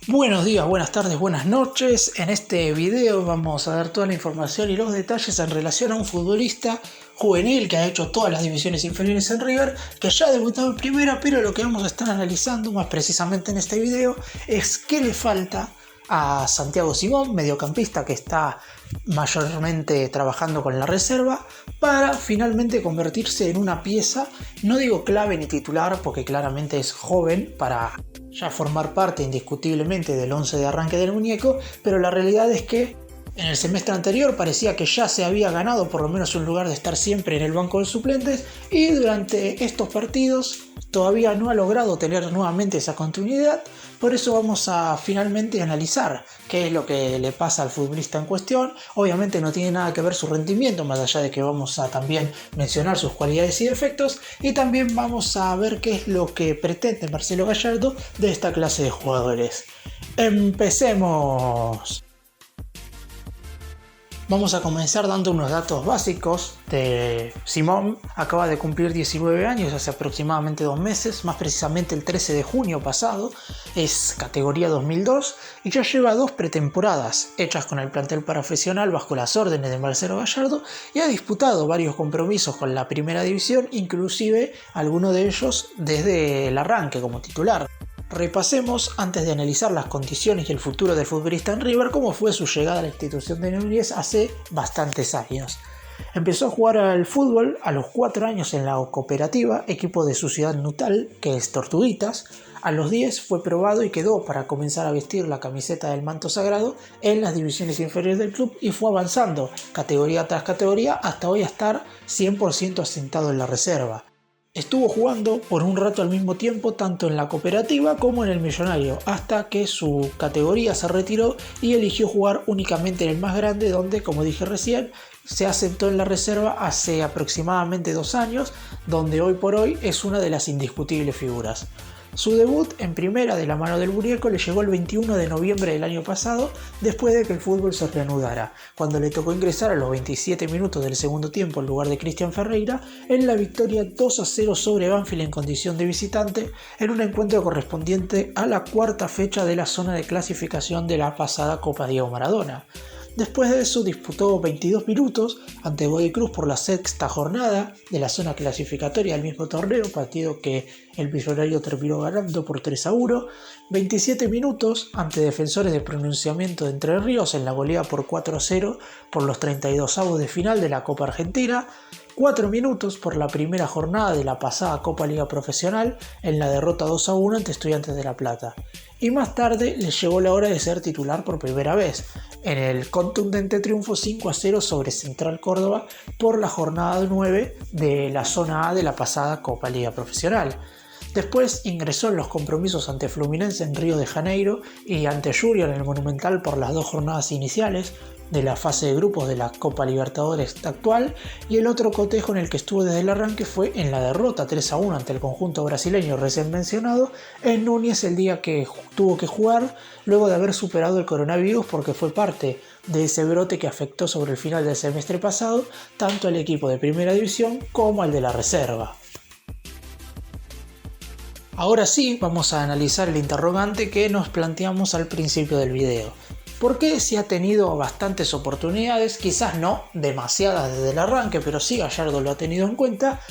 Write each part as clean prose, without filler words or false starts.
Buenos días, buenas tardes, buenas noches. En este video vamos a dar toda la información y los detalles en relación a un futbolista juvenil que ha hecho todas las divisiones inferiores en River, que ya ha debutado en primera, pero lo que vamos a estar analizando más precisamente en este video es qué le falta a Santiago Simón, mediocampista que está mayormente trabajando con la reserva, para finalmente convertirse en una pieza, no digo clave ni titular porque claramente es joven para ya formar parte indiscutiblemente del 11 de arranque del muñeco, pero la realidad es que en el semestre anterior parecía que ya se había ganado por lo menos un lugar de estar siempre en el banco de suplentes, y durante estos partidos todavía no ha logrado tener nuevamente esa continuidad. Por eso vamos a finalmente analizar qué es lo que le pasa al futbolista en cuestión. Obviamente no tiene nada que ver su rendimiento, más allá de que vamos a también mencionar sus cualidades y defectos, y también vamos a ver qué es lo que pretende Marcelo Gallardo de esta clase de jugadores. ¡Empecemos! Vamos a comenzar dando unos datos básicos de Simón. Acaba de cumplir 19 años hace aproximadamente 2 meses, más precisamente el 13 de junio pasado. Es categoría 2002 y ya lleva 2 pretemporadas hechas con el plantel profesional bajo las órdenes de Marcelo Gallardo, y ha disputado varios compromisos con la primera división, inclusive algunos de ellos desde el arranque como titular. Repasemos, antes de analizar las condiciones y el futuro del futbolista en River, cómo fue su llegada a la institución de Núñez hace bastantes años. Empezó a jugar al fútbol a los 4 años en la Cooperativa, equipo de su ciudad natal, que es Tortuguitas. A los 10 fue probado y quedó para comenzar a vestir la camiseta del manto sagrado en las divisiones inferiores del club, y fue avanzando categoría tras categoría hasta hoy estar 100% asentado en la reserva. Estuvo jugando por un rato al mismo tiempo tanto en la Cooperativa como en el Millonario, hasta que su categoría se retiró y eligió jugar únicamente en el más grande, donde, como dije recién, se asentó en la reserva hace aproximadamente 2 años, donde hoy por hoy es una de las indiscutibles figuras. Su debut en primera de la mano del muñeco le llegó el 21 de noviembre del año pasado, después de que el fútbol se reanudara, cuando le tocó ingresar a los 27 minutos del segundo tiempo en lugar de Cristian Ferreira en la victoria 2-0 sobre Banfield en condición de visitante, en un encuentro correspondiente a la 4ª fecha de la zona de clasificación de la pasada Copa Diego Maradona. Después de eso disputó 22 minutos ante Godoy Cruz por la 6ª jornada de la zona clasificatoria del mismo torneo, partido que el Millonario terminó ganando por 3-1, 27 minutos ante Defensores de Pronunciamiento de Entre Ríos en la goleada por 4-0 por los 32avos de final de la Copa Argentina, 4 minutos por la primera jornada de la pasada Copa Liga Profesional en la derrota 2-1 ante Estudiantes de La Plata. Y más tarde le llegó la hora de ser titular por primera vez, en el contundente triunfo 5-0 sobre Central Córdoba por la jornada 9 de la zona A de la pasada Copa Liga Profesional. Después ingresó en los compromisos ante Fluminense en Río de Janeiro y ante Junior en el Monumental por las 2 jornadas iniciales de la fase de grupos de la Copa Libertadores actual, y el otro cotejo en el que estuvo desde el arranque fue en la derrota 3-1 ante el conjunto brasileño recién mencionado en Núñez, el día que tuvo que jugar luego de haber superado el coronavirus, porque fue parte de ese brote que afectó sobre el final del semestre pasado tanto al equipo de primera división como al de la reserva. Ahora sí, vamos a analizar el interrogante que nos planteamos al principio del video. ¿Por qué, si ha tenido bastantes oportunidades, quizás no demasiadas desde el arranque, pero sí Gallardo lo ha tenido en cuenta,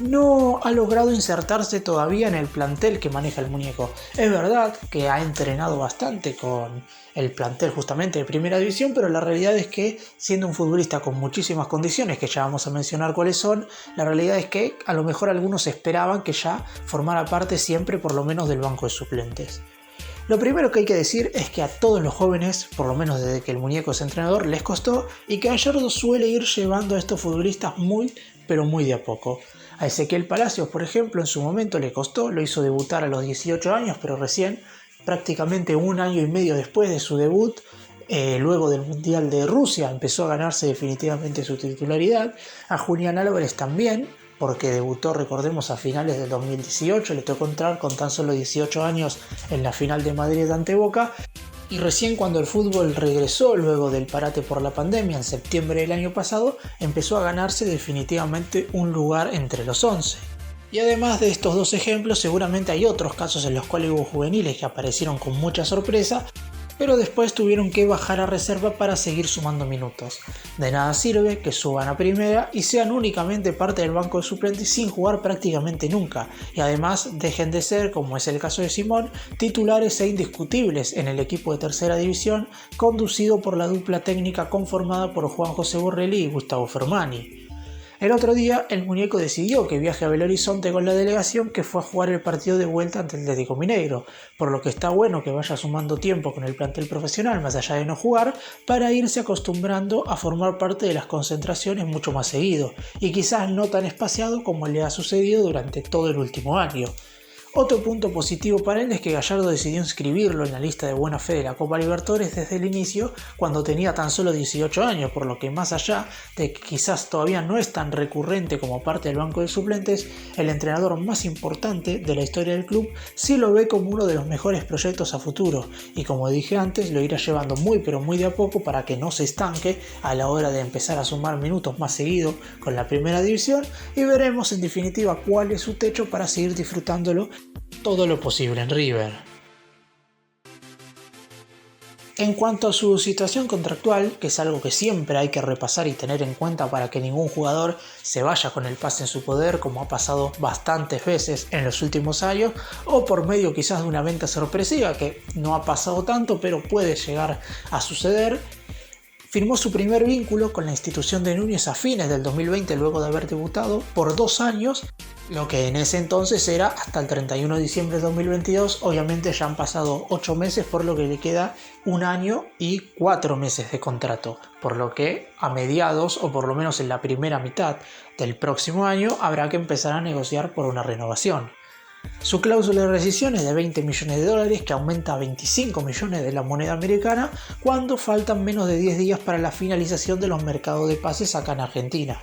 no ha logrado insertarse todavía en el plantel que maneja el muñeco? Es verdad que ha entrenado bastante con el plantel justamente de primera división, pero la realidad es que, siendo un futbolista con muchísimas condiciones, que ya vamos a mencionar cuáles son, la realidad es que a lo mejor algunos esperaban que ya formara parte siempre por lo menos del banco de suplentes. Lo primero que hay que decir es que a todos los jóvenes, por lo menos desde que el muñeco es entrenador, les costó, y que Gallardo suele ir llevando a estos futbolistas muy, pero muy de a poco. A Ezequiel Palacios, por ejemplo, en su momento le costó, lo hizo debutar a los 18 años, pero recién, prácticamente 1 año y medio después de su debut, luego del Mundial de Rusia, empezó a ganarse definitivamente su titularidad. A Julián Álvarez también, porque debutó, recordemos, a finales del 2018, le tocó entrar con tan solo 18 años en la final de Madrid ante Boca, y recién cuando el fútbol regresó luego del parate por la pandemia en septiembre del año pasado, empezó a ganarse definitivamente un lugar entre los 11. Y además de estos dos ejemplos, seguramente hay otros casos en los cuales hubo juveniles que aparecieron con mucha sorpresa, pero después tuvieron que bajar a reserva para seguir sumando minutos. De nada sirve que suban a primera y sean únicamente parte del banco de suplentes sin jugar prácticamente nunca, y además dejen de ser, como es el caso de Simón, titulares e indiscutibles en el equipo de tercera división conducido por la dupla técnica conformada por Juan José Borrelli y Gustavo Fermani. El otro día el muñeco decidió que viaje a Belo Horizonte con la delegación, que fue a jugar el partido de vuelta ante el Atlético Mineiro, por lo que está bueno que vaya sumando tiempo con el plantel profesional más allá de no jugar, para irse acostumbrando a formar parte de las concentraciones mucho más seguido, y quizás no tan espaciado como le ha sucedido durante todo el último año. Otro punto positivo para él es que Gallardo decidió inscribirlo en la lista de buena fe de la Copa Libertadores desde el inicio, cuando tenía tan solo 18 años, por lo que más allá de que quizás todavía no es tan recurrente como parte del banco de suplentes, el entrenador más importante de la historia del club sí lo ve como uno de los mejores proyectos a futuro, y como dije antes, lo irá llevando muy pero muy de a poco para que no se estanque a la hora de empezar a sumar minutos más seguido con la primera división, y veremos en definitiva cuál es su techo para seguir disfrutándolo todo lo posible en River. En cuanto a su situación contractual, que es algo que siempre hay que repasar y tener en cuenta para que ningún jugador se vaya con el pase en su poder, como ha pasado bastantes veces en los últimos años, o por medio quizás de una venta sorpresiva, que no ha pasado tanto pero puede llegar a suceder. Firmó su primer vínculo con la institución de Núñez a fines del 2020 luego de haber debutado por 2 años, lo que en ese entonces era hasta el 31 de diciembre de 2022. Obviamente ya han pasado 8 meses, por lo que le queda 1 año y 4 meses de contrato, por lo que a mediados o por lo menos en la primera mitad del próximo año habrá que empezar a negociar por una renovación. Su cláusula de rescisión es de $20 millones, que aumenta a 25 millones de la moneda americana cuando faltan menos de 10 días para la finalización de los mercados de pases acá en Argentina.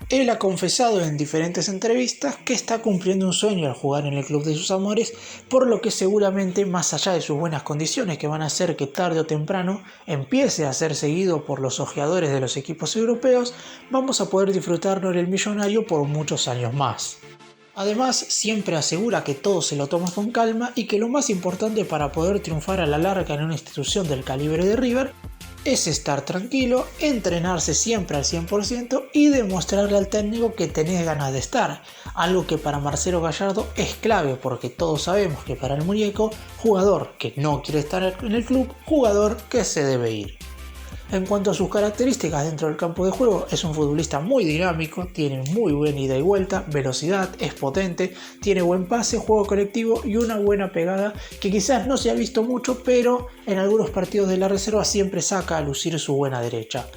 Él ha confesado en diferentes entrevistas que está cumpliendo un sueño al jugar en el club de sus amores, por lo que seguramente, más allá de sus buenas condiciones que van a hacer que tarde o temprano empiece a ser seguido por los ojeadores de los equipos europeos, vamos a poder disfrutarlo en el millonario por muchos años más. Además, siempre asegura que todo se lo toma con calma y que lo más importante para poder triunfar a la larga en una institución del calibre de River es estar tranquilo, entrenarse siempre al 100% y demostrarle al técnico que tenés ganas de estar, algo que para Marcelo Gallardo es clave, porque todos sabemos que para el muñeco, jugador que no quiere estar en el club, jugador que se debe ir. En cuanto a sus características dentro del campo de juego, es un futbolista muy dinámico, tiene muy buena ida y vuelta, velocidad, es potente, tiene buen pase, juego colectivo y una buena pegada que quizás no se ha visto mucho, pero en algunos partidos de la reserva siempre saca a lucir su buena derecha.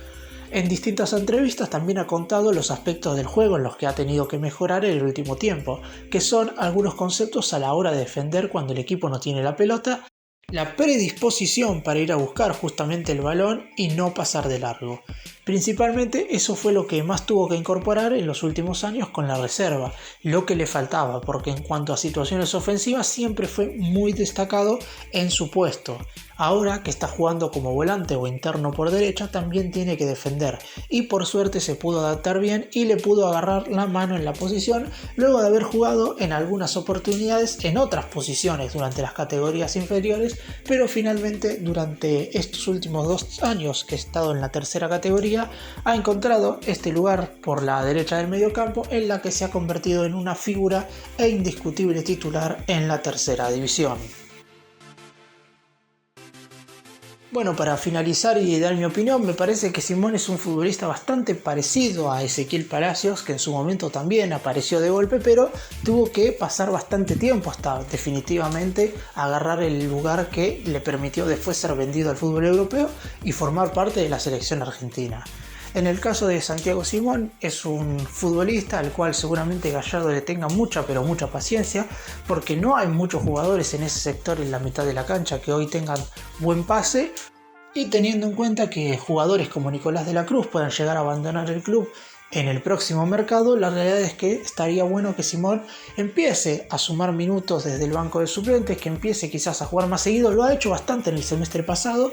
En distintas entrevistas también ha contado los aspectos del juego en los que ha tenido que mejorar en el último tiempo, que son algunos conceptos a la hora de defender cuando el equipo no tiene la pelota, la predisposición para ir a buscar justamente el balón y no pasar de largo. Principalmente eso fue lo que más tuvo que incorporar en los últimos años con la reserva, lo que le faltaba, porque en cuanto a situaciones ofensivas siempre fue muy destacado en su puesto. Ahora que está jugando como volante o interno por derecha, también tiene que defender, y por suerte se pudo adaptar bien y le pudo agarrar la mano en la posición luego de haber jugado en algunas oportunidades en otras posiciones durante las categorías inferiores, pero finalmente durante estos últimos 2 años que ha estado en la tercera categoría ha encontrado este lugar por la derecha del mediocampo, en la que se ha convertido en una figura e indiscutible titular en la tercera división. Bueno, para finalizar y dar mi opinión, me parece que Simón es un futbolista bastante parecido a Ezequiel Palacios, que en su momento también apareció de golpe, pero tuvo que pasar bastante tiempo hasta definitivamente agarrar el lugar que le permitió después ser vendido al fútbol europeo y formar parte de la selección argentina. En el caso de Santiago Simón, es un futbolista al cual seguramente Gallardo le tenga mucha pero mucha paciencia, porque no hay muchos jugadores en ese sector en la mitad de la cancha que hoy tengan buen pase, y teniendo en cuenta que jugadores como Nicolás de la Cruz puedan llegar a abandonar el club en el próximo mercado, la realidad es que estaría bueno que Simón empiece a sumar minutos desde el banco de suplentes, que empiece quizás a jugar más seguido. Lo ha hecho bastante en el semestre pasado,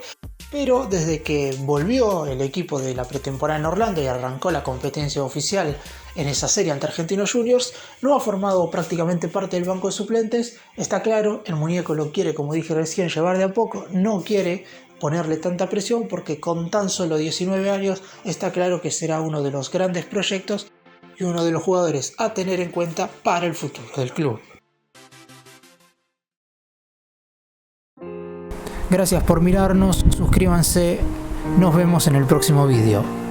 pero desde que volvió el equipo de la pretemporada en Orlando y arrancó la competencia oficial en esa serie ante Argentinos Juniors, no ha formado prácticamente parte del banco de suplentes. Está claro, el muñeco lo quiere, como dije recién, llevar de a poco, no quiere ponerle tanta presión porque con tan solo 19 años está claro que será uno de los grandes proyectos y uno de los jugadores a tener en cuenta para el futuro del club. Gracias por mirarnos, suscríbanse, nos vemos en el próximo vídeo.